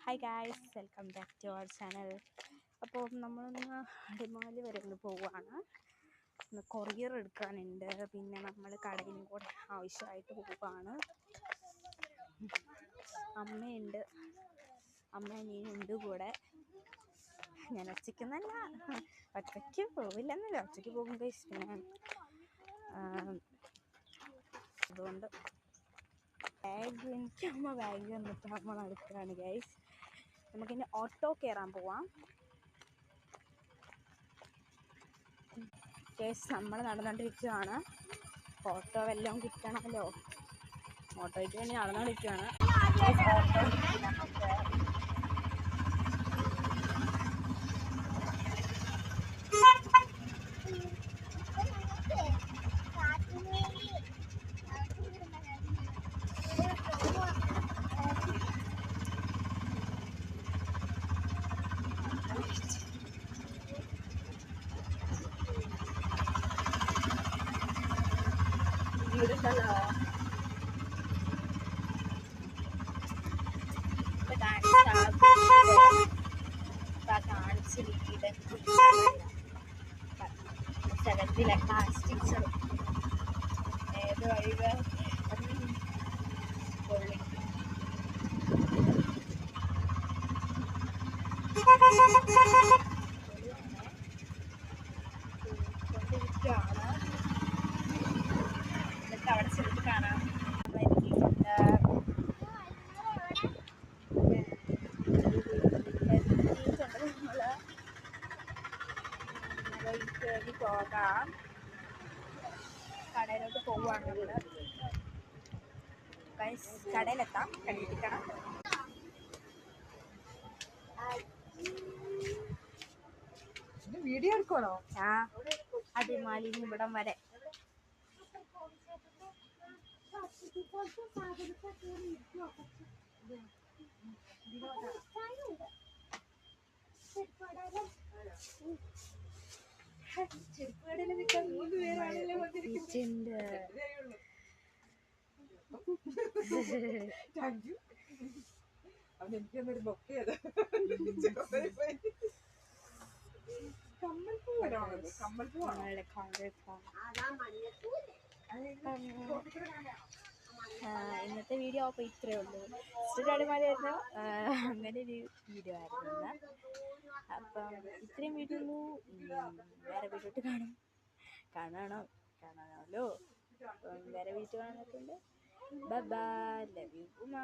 Hi guys, welcome back to our channel. അപ്പോൾ നമ്മളൊന്ന് അടിമാലി വരെ ഒന്ന് പോവുകയാണ്. ഒന്ന് കൊറിയർ എടുക്കാനുണ്ട്. പിന്നെ നമ്മൾ കടയിലും കൂടെ ആവശ്യമായിട്ട് പോവുകയാണ്. അമ്മയുണ്ട്, അമ്മ അനിയനുണ്ട് കൂടെ. ഞാൻ ഒറ്റയ്ക്കൊന്നല്ല, ഒറ്റയ്ക്ക് പോവില്ലെന്നല്ല, ഒറ്റയ്ക്ക് പോകുമ്പോൾ ഇഷ്ടമാണ്. അതുകൊണ്ട് എനിക്ക് അമ്മ ബാഗ് തന്നിട്ട് നമ്മൾ നടക്കുകയാണ് ഗൈസ്. നമുക്കിനി ഓട്ടോ കയറാൻ പോവാം ഗൈസ്. നമ്മൾ നടന്നുകൊണ്ടിരിക്കുകയാണ്. ഓട്ടോ വല്ലതും കിട്ടണമല്ലോ, ഓട്ടോയ്ക്ക് വേണ്ടി നടന്നുകൊണ്ടിരിക്കുകയാണ്. സ്ഥലത്തിലെ പ്ലാസ്റ്റിക്സ് ഏത് വഴികൾ കൊണ്ടിരിക്കുകയാണ്. എന്നിട്ട് അവിടെ ചെറുത്ത് കാണാം കയറി പോകാം. കടയിലോട്ട് പോവുകയാണ് നമ്മൾ. കടയിലെത്താം, കണ്ടിരിക്കണം. വീഡിയോ എടുക്കണോ? അടിമാലിന്ന് ഇവിടം വരെ. ഇന്നത്തെ വീഡിയോ അപ്പോൾ ഇത്രയേ ഉള്ളൂ. അടിമാലിയായിരുന്നു, അങ്ങനെ ഒരു വീഡിയോ ആയിരുന്നു. അപ്പം ഇത്രയും വീഡിയോ ഉള്ളൂ. വേറെ വീഡിയോ കാണണമല്ലോ. അപ്പം വേറെ വീഡിയോ കാണാനായിട്ടുണ്ട്. ബൈ ബൈ, ലവ് യു ഉമ്മ.